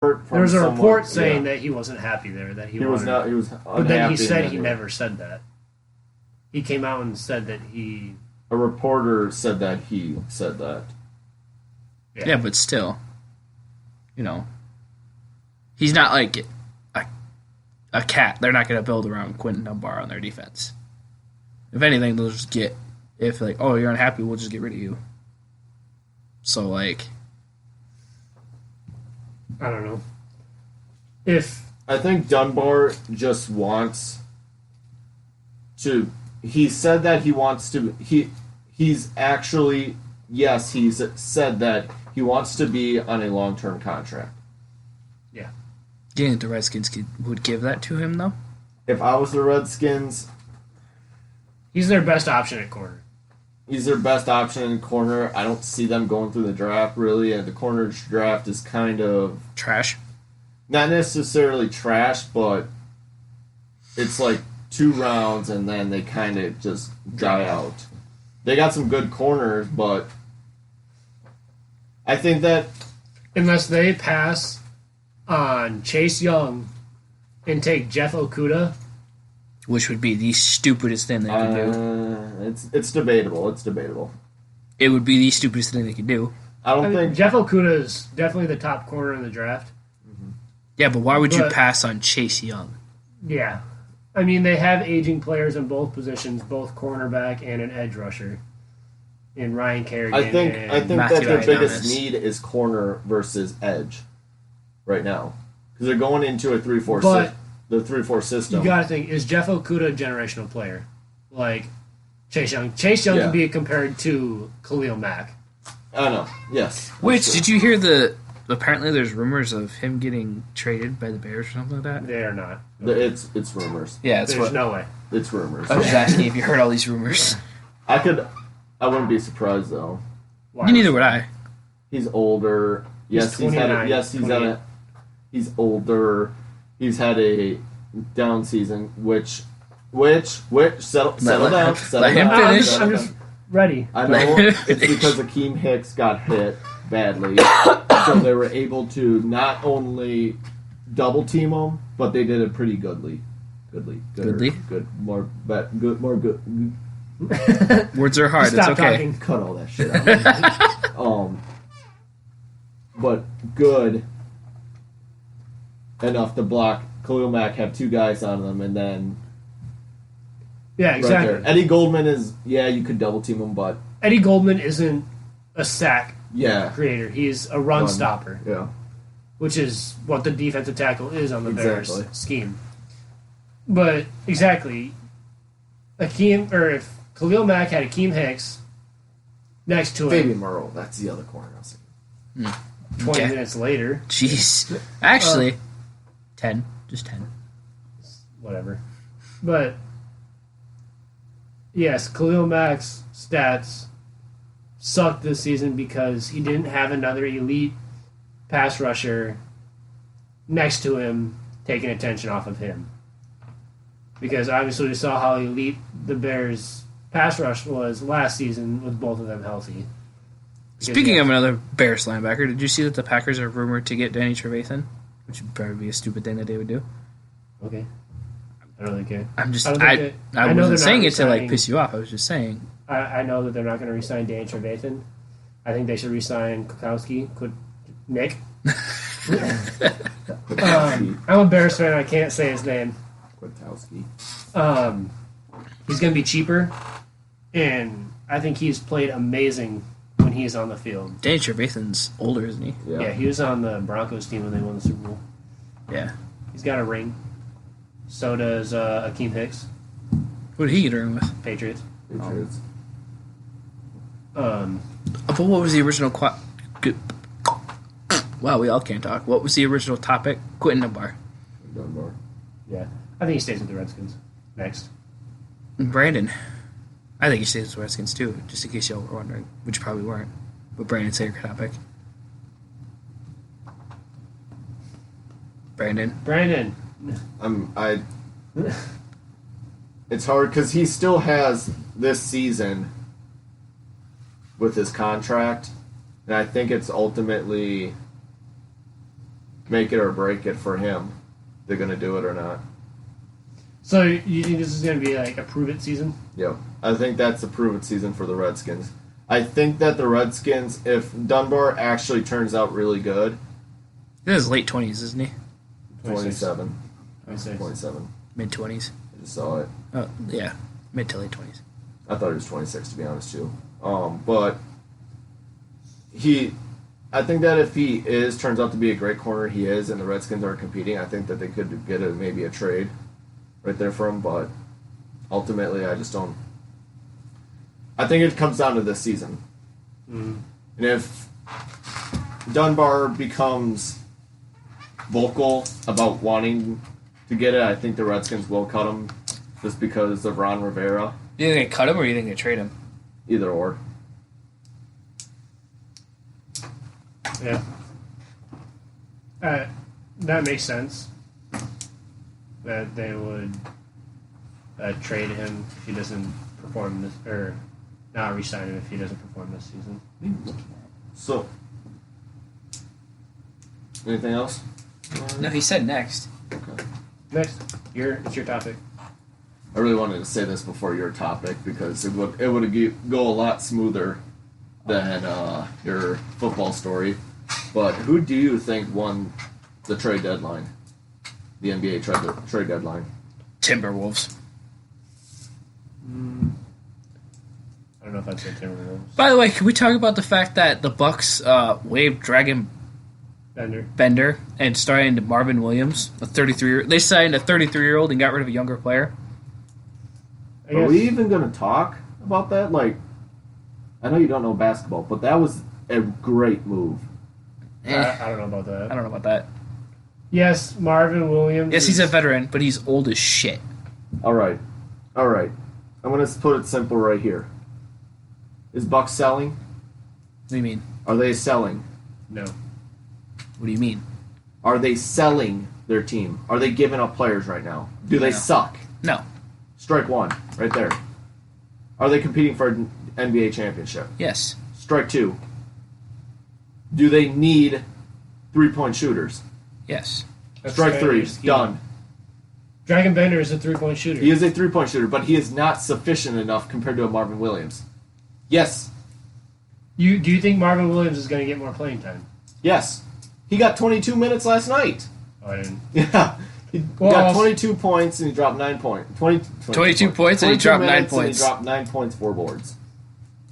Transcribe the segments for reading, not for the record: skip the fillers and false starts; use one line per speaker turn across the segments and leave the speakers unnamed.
There was a report saying that he wasn't happy there. That he
was not. He was unhappy.
But then he said he never said that. He came out and said that he.
A reporter said that he said that.
Yeah, but still, he's not like a cat. They're not going to build around Quentin Dunbar on their defense. If anything, they'll just oh, you're unhappy, we'll just get rid of you. So, I
don't know.
I think Dunbar just wants to. He said that he wants to. He's actually. Yes, he's said that he wants to be on a long-term contract.
Yeah.
Do you think the Redskins would give that to him, though?
If I was the Redskins...
He's their best option at corner.
He's their best option in corner. I don't see them going through the draft, really. And the corner draft is kind of...
Trash?
Not necessarily trash, but it's 2 rounds, and then they kind of just die out. They got some good corners, but... I think that...
Unless they pass on Chase Young and take Jeff Okudah...
Which would be the stupidest thing they could
do. It's debatable. It's debatable.
It would be the stupidest thing they could do.
I think...
Jeff Okudah is definitely the top corner in the draft.
Mm-hmm. Yeah, but why would you pass on Chase Young?
Yeah. I mean, they have aging players in both positions, both cornerback and an edge rusher. In Ryan Kerrigan.
I think
Matthew
that their biggest need is corner versus edge right now. Because they're going into a 3-4 system.
You got to think, is Jeff Okudah a generational player? Like Chase Young. Chase Young can be compared to Khalil Mack.
I know, yes.
Which, did you hear apparently there's rumors of him getting traded by the Bears or something like that?
They are not.
It's rumors.
Yeah,
there's no way.
It's rumors.
I was just asking if you heard all these rumors.
I wouldn't be surprised though.
Why? Neither would I.
He's older. Yes, he's older. He's had a down season, which settle down.
Let him finish.
I'm just ready.
I know it's because Akeem Hicks got hit badly, so they were able to not only double team him, but they did it pretty goodly. Good. More good.
Words are hard.
Stop
it's okay.
Talking.
Cut all that shit out. But good enough to block Khalil Mack, have 2 guys on them, and then
exactly.
Right Eddie Goldman is you could double team him, but
Eddie Goldman isn't a sack
creator.
He's a run stopper.
Yeah,
which is what the defensive tackle is on the Bears scheme. But exactly, if Khalil Mack had Akeem Hicks next to him.
Fabian Moreau, that's the other corner I was thinking.
20 minutes later.
Jeez. Actually, 10. Just 10.
Whatever. But, yes, Khalil Mack's stats sucked this season because he didn't have another elite pass rusher next to him taking attention off of him. Because obviously we saw how elite the Bears' pass rush was last season with both of them healthy.
Speaking of another Bears linebacker, did you see that the Packers are rumored to get Danny Trevathan? Which would probably be a stupid thing that they would do.
Okay. I don't really care.
I wasn't saying it to piss you off. I was just saying.
I know that they're not going to re-sign Danny Trevathan. I think they should re-sign Nick. I'm a Bears fan. I can't say his name.
Kwiatkowski.
He's going to be cheaper, and I think he's played amazing when he's on the field.
Danny Trevathan's older, isn't he?
Yeah, he was on the Broncos team when they won the Super Bowl.
Yeah.
He's got a ring. So does Akeem Hicks.
What did he get a ring with?
Patriots.
But what was the original... Wow, we all can't talk. What was the original topic? Quentin Dunbar.
Yeah. I think he stays with the Redskins. Next.
Brandon. I think he stays with the Redskins, too, just in case y'all were wondering, which you probably weren't. But Brandon, say your topic. Brandon.
It's hard because he still has this season with his contract, and I think it's ultimately make it or break it for him. They're going to do it or not.
So you think this is going to be like a prove-it season?
Yep. I think that's a prove-it season for the Redskins. I think that the Redskins, if Dunbar actually turns out really good...
This is late 20s, isn't he?
27.
26.
27.
Mid-20s.
I just saw it.
Oh, yeah. Mid to late 20s.
I thought he was 26, to be honest, too. But I think that if he turns out to be a great corner, he is, and the Redskins are competing, I think that they could get maybe a trade right there for him, but ultimately I just don't. I think it comes down to this season.
Mm-hmm.
And if Dunbar becomes vocal about wanting to get it, I think the Redskins will cut him just because of Ron Rivera.
Do you think they cut him or do you think they trade him?
Either or.
Yeah. That makes sense. That they would trade him if he doesn't perform this, or not re-sign him if he doesn't perform this season.
So, anything else?
No, he said next.
Okay.
Next, it's your topic.
I really wanted to say this before your topic because it would go a lot smoother than your football story. But who do you think won the trade deadline? The NBA trade deadline.
Timberwolves.
I don't know if I'd say Timberwolves.
By the way, can we talk about the fact that the Bucks waived Dragon Bender and signed Marvin Williams, a 33-year-old. They signed a 33-year-old and got rid of a younger player.
Are we even going to talk about that? Like, I know you don't know basketball, but that was a great move.
I don't know about that.
I don't know about that.
Yes, Marvin Williams.
Yes, he's a veteran, but he's old as shit.
All right. I'm going to put it simple right here. Is Bucks selling?
What do you mean?
Are they selling?
No.
What do you mean?
Are they selling their team? Are they giving up players right now? Do they suck?
No.
Strike one, right there. Are they competing for an NBA championship?
Yes.
Strike two. Do they need three-point shooters?
Yes.
Strike three. Done.
Dragon Bender is a three-point shooter.
He is a three-point shooter, but he is not sufficient enough compared to a Marvin Williams. Yes.
Do you think Marvin Williams is going to get more playing time?
Yes. He got 22 minutes last night.
Oh, I didn't.
Yeah. He got 22 points and he dropped 9 points.
22 points and he dropped 9 points.
He dropped 9 points, 4 boards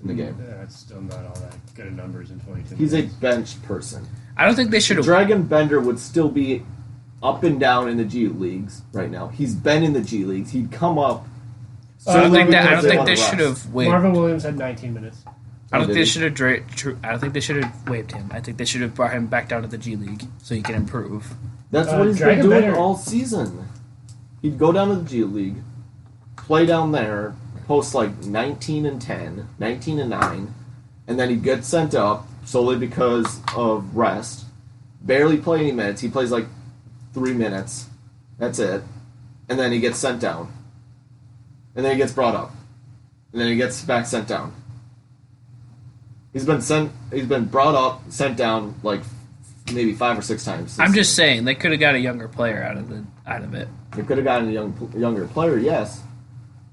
in the game.
Yeah, that's still not all that good of numbers in 22
He's
minutes.
a bench person.
I don't think they should have.
Dragon Bender would still be up and down in the G Leagues right now. He's been in the G Leagues. He'd come up.
I don't think they should have waived.
Marvin Williams had 19 minutes.
I don't think they should have. I don't think they should have waived him. I think they should have brought him back down to the G League so he can improve.
That's what he's
Dragon
been doing
Bender
all season. He'd go down to the G League, play down there, post like 19 and 10, 19 and 9, and then he'd get sent up solely because of rest. Barely play any minutes. He plays like 3 minutes. That's it. And then he gets sent down. And then he gets brought up. And then he gets back sent down. He's been brought up, sent down like maybe 5 or 6 times.
I'm just saying they could have got a younger player out of it.
They could have gotten a younger player, yes.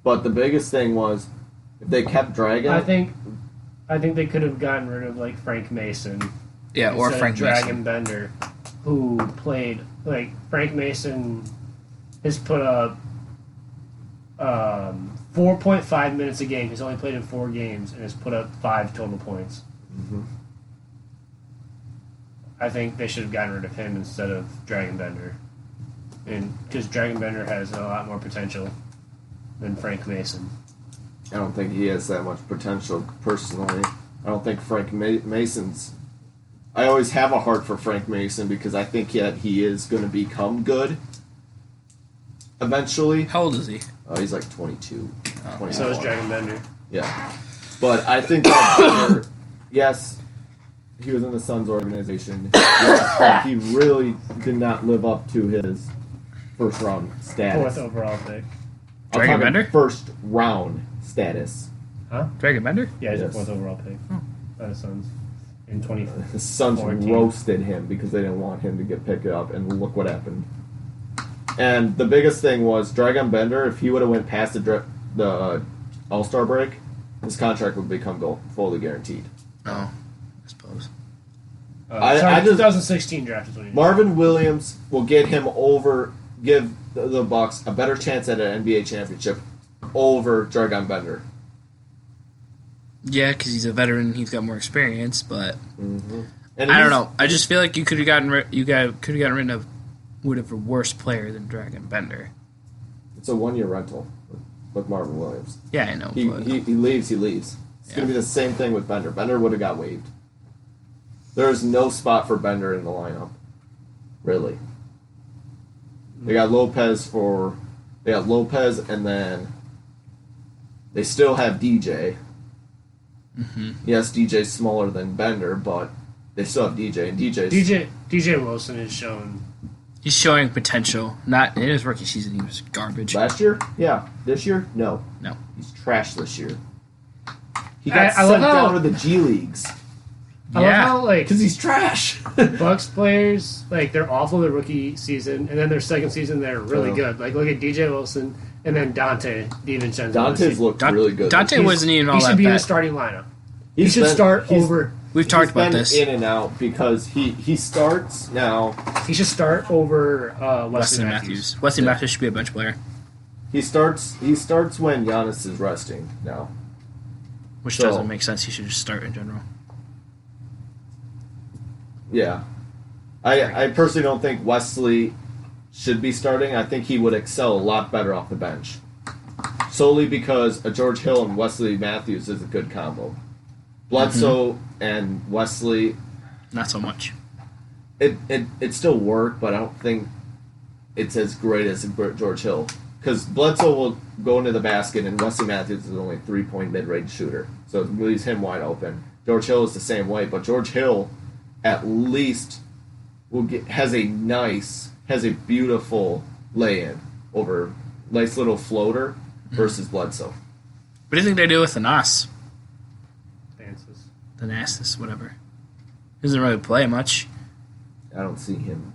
But the biggest thing was if they kept dragging.
I think they could have gotten rid of like Frank Mason.
Yeah, or Frank
Dragon
Mason.
Bender, who played like Frank Mason has put up 4.5 minutes a game. He's only played in 4 games and has put up 5 total points.
Mm-hmm.
I think they should have gotten rid of him instead of Dragon Bender, and because Dragon Bender has a lot more potential than Frank Mason.
I don't think he has that much potential personally. I don't think Frank Mason's. I always have a heart for Frank Mason because I think that he is going to become good eventually.
How old is he?
He's like 22.
So is Dragon Bender.
Yeah. But I think that Bender, yes, he was in the Suns organization. Yes, but he really did not live up to his first round status.
4th overall pick.
Dragon Bender?
First round status.
Huh?
Dragon Bender?
Yeah, he's
Yes.
a 4th overall pick by the Suns. in 20.
His Suns
14.
roasted him because they didn't want him to get picked up, and look what happened. And the biggest thing was Dragon Bender. If he would have went past the All-Star break, his contract would become fully guaranteed.
Oh, I suppose.
I just
2016 draft is when he
Marvin Williams will give the Bucks a better chance at an NBA championship over Dragon Bender.
Yeah, because he's a veteran, he's got more experience, but
And
I don't know. I just feel like you could have gotten rid of whatever worse player than Dragon Bender.
It's a 1-year rental with Marvin Williams.
Yeah, I know.
He leaves. It's going to be the same thing with Bender. Bender would have got waived. There is no spot for Bender in the lineup, really. They got Lopez, and then they still have DJ.
Mm-hmm.
Yes, DJ's smaller than Bender, but they still have DJ, and
DJ Wilson is shown.
He's showing potential. Not in his rookie season, he was garbage.
Last year? Yeah. This year? No.
No.
He's trash this year. He got
I
sent
love how-
down to the G Leagues.
I love how, like,
Because he's trash.
Bucks players, like, they're awful their rookie season, and then their second season, they're really good. Like, look at DJ Wilson and then Dante DiVincenzo.
Dante's looked really good.
Dante wasn't even all
He
that
should be in
bad.
the starting lineup. He should start over.
We've talked about
been
this.
in and out because he starts now.
He should start over Wesley Matthews.
Wesley Matthews should be a bench player.
He starts when Giannis is resting now.
Which doesn't make sense. He should just start in general.
Yeah. I personally don't think Wesley should be starting. I think he would excel a lot better off the bench. Solely because a George Hill and Wesley Matthews is a good combo. Bledsoe and Wesley,
Not so much.
it still worked, but I don't think it's as great as George Hill. Because Bledsoe will go into the basket, and Wesley Matthews is only a 3-point mid-range shooter. So it leaves him wide open. George Hill is the same way, but George Hill at least has a beautiful lay-in over nice little floater versus Bledsoe.
What do you think they do with the Nas?
Dances.
The Nassus, whatever. He doesn't really play much.
I don't see him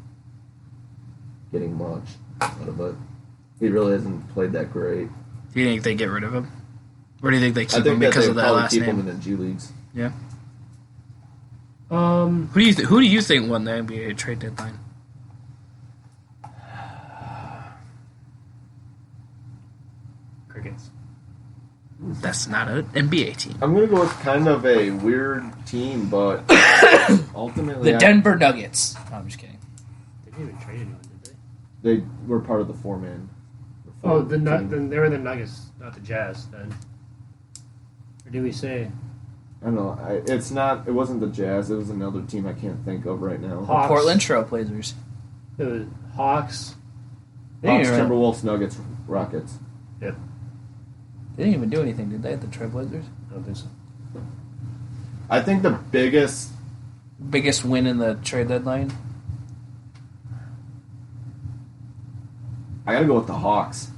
getting much out of it. He really hasn't played that great.
Do you think they get rid of him? Or do you think they
I
keep
think
him
that
because
they
of that
probably
last
keep
name?
him in the G Leagues.
Yeah.
Um,
Who do you think won the NBA trade deadline?
Crickets.
That's not an NBA team.
I'm going to go with kind of a weird team, but ultimately
The Denver Nuggets. No, I'm just kidding.
They didn't even trade anyone, did they?
they were part of the four-man.
Oh,
team.
then they were the Nuggets, not the Jazz. Then, or did we say
I don't know. It wasn't the Jazz. It was another team I can't think of right now.
Hawks?
Portland Trailblazers.
It was Hawks?
Hawks,
They didn't
Timberwolves, Nuggets, Rockets.
Yep.
They didn't even do anything, did they, at the Trailblazers?
I don't think so.
I think the biggest...
Biggest win in the trade deadline?
I got to go with the Hawks,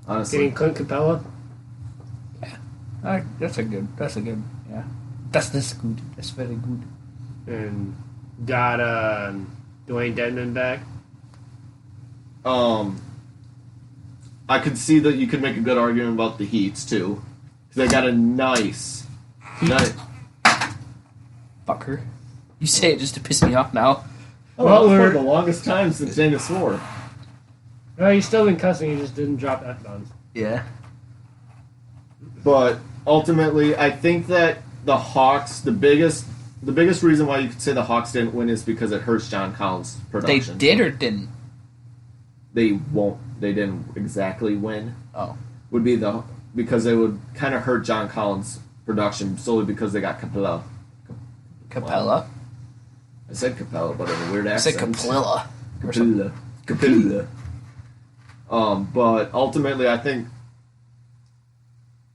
honestly.
Getting Clint Capella.
That's a good, yeah. That's good. That's very good.
And got Dwayne Dedman back.
I could see that you could make a good argument about the Heats, too. Because they got a nice...
Fucker. You say it just to piss me off now.
Well,
Butler.
for the longest time since Daniel swore.
No, he's still been cussing. He just didn't drop F-bombs.
Yeah.
But ultimately, I think that the Hawks, the biggest reason why you could say the Hawks didn't win is because it hurts John Collins'
They
production.
did or didn't?
They didn't exactly win.
Oh.
Would be because they would kind of hurt John Collins' production solely because they got Capella.
Capella?
I said Capella, but in a weird
I
accent.
said Capella.
Capella. But ultimately, I think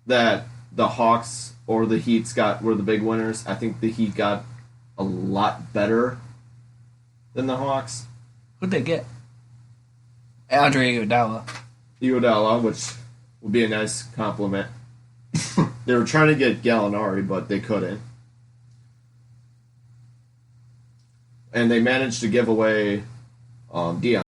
that the Hawks or the Heat were the big winners. I think the Heat got a lot better than the Hawks.
Who'd they get? Andre
Iguodala, which would be a nice compliment. They were trying to get Gallinari, but they couldn't. and they managed to give away Deion